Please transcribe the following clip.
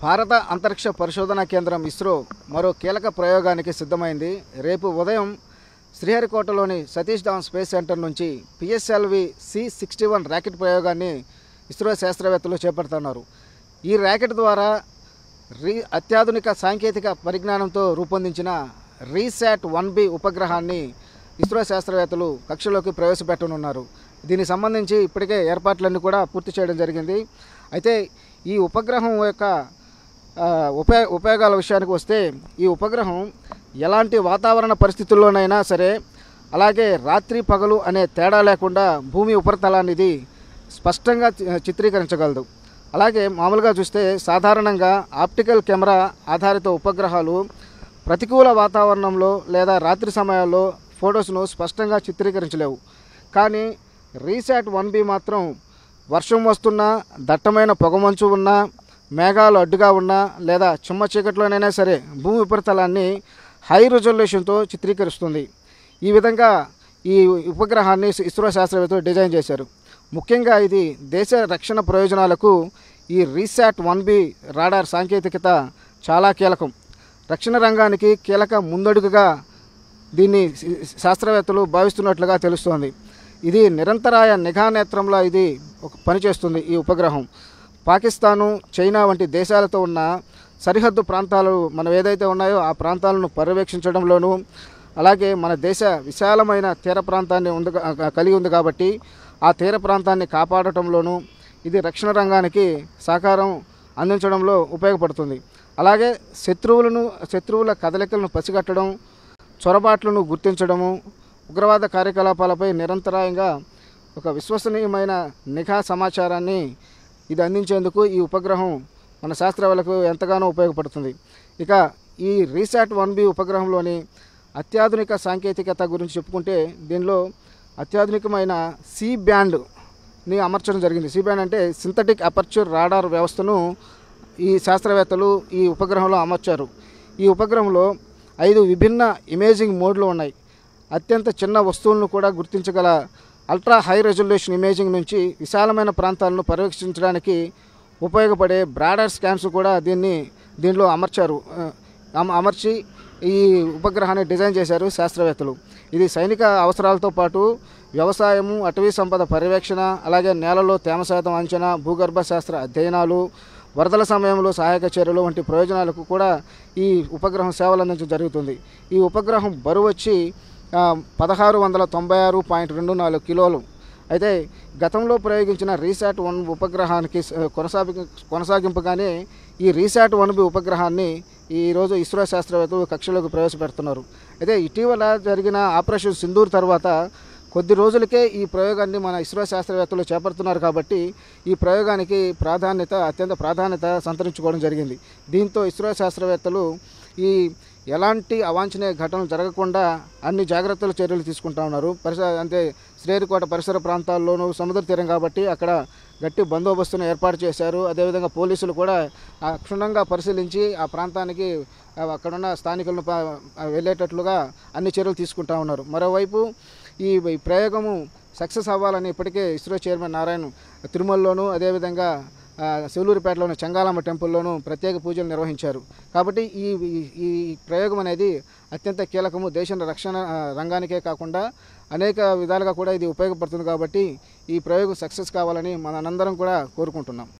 భారత అంతరిక్ష పరిశోధనా కేంద్రం ఇస్రో మరో కీలక ప్రయోగానికి సిద్ధమైంది. రేపు ఉదయం శ్రీహరికోటలోని సతీష్ ధావన్ స్పేస్ సెంటర్ నుంచి పిఎస్ఎల్వి C61 ర్యాకెట్ ప్రయోగాన్ని ఇస్రో శాస్త్రవేత్తలు చేపడుతున్నారు. ఈ ర్యాకెట్ ద్వారా అత్యాధునిక సాంకేతిక పరిజ్ఞానంతో రూపొందించిన RISAT-1B ఉపగ్రహాన్ని ఇస్రో శాస్త్రవేత్తలు కక్షలోకి ప్రవేశపెట్టనున్నారు. దీనికి సంబంధించి ఇప్పటికే ఏర్పాట్లన్నీ కూడా పూర్తి చేయడం జరిగింది. అయితే ఈ ఉపగ్రహం యొక్క ఉపయోగాల విషయానికి వస్తే, ఈ ఉపగ్రహం ఎలాంటి వాతావరణ పరిస్థితుల్లోనైనా సరే, అలాగే రాత్రి పగలు అనే తేడా లేకుండా భూమి ఉపరితలాన్ని ఇది స్పష్టంగా చిత్రీకరించగలదు. అలాగే మామూలుగా చూస్తే సాధారణంగా ఆప్టికల్ కెమెరా ఆధారిత ఉపగ్రహాలు ప్రతికూల వాతావరణంలో లేదా రాత్రి సమయాల్లో ఫొటోస్ను స్పష్టంగా చిత్రీకరించలేవు. కానీ RISAT-1B మాత్రం వర్షం వస్తున్నా, దట్టమైన పొగమంచు ఉన్నా, మేఘాలు అడ్డుగా ఉన్నా లేదా చిమ్మ చీకట్లోనైనా సరే భూమి ఉపరితలాన్ని హై రిజల్యూషన్తో చిత్రీకరిస్తుంది. ఈ విధంగా ఈ ఉపగ్రహాన్ని ఇస్రో శాస్త్రవేత్తలు డిజైన్ చేశారు. ముఖ్యంగా ఇది దేశ రక్షణ ప్రయోజనాలకు ఈ RISAT-1B రాడార్ సాంకేతికత చాలా కీలకం. రక్షణ రంగానికి కీలక ముందడుగుగా దీన్ని శాస్త్రవేత్తలు భావిస్తున్నట్లుగా తెలుస్తోంది. ఇది నిరంతరాయ నిఘా నేత్రంలా ఇది పనిచేస్తుంది. ఈ ఉపగ్రహం పాకిస్తాను, చైనా వంటి దేశాలతో ఉన్న సరిహద్దు ప్రాంతాలు మనం ఏదైతే ఉన్నాయో ఆ ప్రాంతాలను పర్యవేక్షించడంలోనూ, అలాగే మన దేశ విశాలమైన తీర ప్రాంతాన్ని కలిగి ఉంది కాబట్టి ఆ తీర ప్రాంతాన్ని కాపాడటంలోనూ ఇది రక్షణ రంగానికి సహకారం అందించడంలో ఉపయోగపడుతుంది. అలాగే శత్రువుల కదలికలను పసిగట్టడం, చొరబాట్లను గుర్తించడము, ఉగ్రవాద కార్యకలాపాలపై నిరంతరాయంగా ఒక విశ్వసనీయమైన నిఘా సమాచారాన్ని ఇది అందించేందుకు ఈ ఉపగ్రహం మన శాస్త్రవేత్తలకు ఎంతగానో ఉపయోగపడుతుంది. ఇక ఈ RISAT-1B ఉపగ్రహంలోని అత్యాధునిక సాంకేతికత గురించి చెప్పుకుంటే, దీనిలో అత్యాధునికమైన సి బ్యాండ్ని అమర్చడం జరిగింది. సి బ్యాండ్ అంటే సింథటిక్ అపర్చర్ రాడార్ వ్యవస్థను ఈ శాస్త్రవేత్తలు ఈ ఉపగ్రహంలో అమర్చారు. ఈ ఉపగ్రహంలో 5 విభిన్న ఇమేజింగ్ మోడ్లు ఉన్నాయి. అత్యంత చిన్న వస్తువులను కూడా గుర్తించగల అల్ట్రా హై రెజల్యూషన్ ఇమేజింగ్ నుంచి విశాలమైన ప్రాంతాలను పర్యవేక్షించడానికి ఉపయోగపడే బ్రాడర్ స్కాన్స్ కూడా దీనిలో అమర్చి ఈ ఉపగ్రహాన్ని డిజైన్ చేశారు శాస్త్రవేత్తలు. ఇది సైనిక అవసరాలతో పాటు వ్యవసాయము, అటవీ సంపద పర్యవేక్షణ, అలాగే నేలలో తేమ శాతం అంచనా, భూగర్భ శాస్త్ర అధ్యయనాలు, వరదల సమయంలో సహాయక చర్యలు వంటి ప్రయోజనాలకు కూడా ఈ ఉపగ్రహం సేవలు అందించడం జరుగుతుంది. ఈ ఉపగ్రహం బరువు వచ్చి 1696.24 కిలోలు. అయితే గతంలో ప్రయోగించిన RISAT-1 ఉపగ్రహానికి కొనసాగింపుగానే ఈ RISAT-1B ఉపగ్రహాన్ని ఈరోజు ఇస్రో శాస్త్రవేత్తలు కక్షలోకి ప్రవేశపెడుతున్నారు. అయితే ఇటీవల జరిగిన ఆపరేషన్ సింధూర్ తర్వాత కొద్ది రోజులకే ఈ ప్రయోగాన్ని మన ఇస్రో శాస్త్రవేత్తలు చేపడుతున్నారు కాబట్టి ఈ ప్రయోగానికి అత్యంత ప్రాధాన్యత సంతరించుకోవడం జరిగింది. దీంతో ఇస్రో శాస్త్రవేత్తలు ఎలాంటి అవాంఛనీయ ఘటనలు జరగకుండా అన్ని జాగ్రత్తలు చర్యలు తీసుకుంటా ఉన్నారు. అంటే శ్రీహరికోట పరిసర ప్రాంతాల్లోనూ సముద్ర తీరం కాబట్టి అక్కడ గట్టి బందోబస్తును ఏర్పాటు చేశారు. అదేవిధంగా పోలీసులు కూడా క్షుణ్ణంగా పరిశీలించి ఆ ప్రాంతానికి అక్కడున్న స్థానికులను వెళ్ళేటట్లుగా అన్ని చర్యలు తీసుకుంటా ఉన్నారు. మరోవైపు ఈ ప్రయోగము సక్సెస్ అవ్వాలని ఇప్పటికే ఇస్రో చైర్మన్ నారాయణ్ తిరుమలలోనూ, అదేవిధంగా శివలూరిపేటలోని చెంగాలమ్మ టెంపుల్లోనూ ప్రత్యేక పూజలు నిర్వహించారు. కాబట్టి ఈ ప్రయోగం అనేది అత్యంత కీలకము. దేశ రక్షణ రంగానికే కాకుండా అనేక విధాలుగా కూడా ఇది ఉపయోగపడుతుంది. కాబట్టి ఈ ప్రయోగం సక్సెస్ కావాలని మనందరం కూడా కోరుకుంటున్నాం.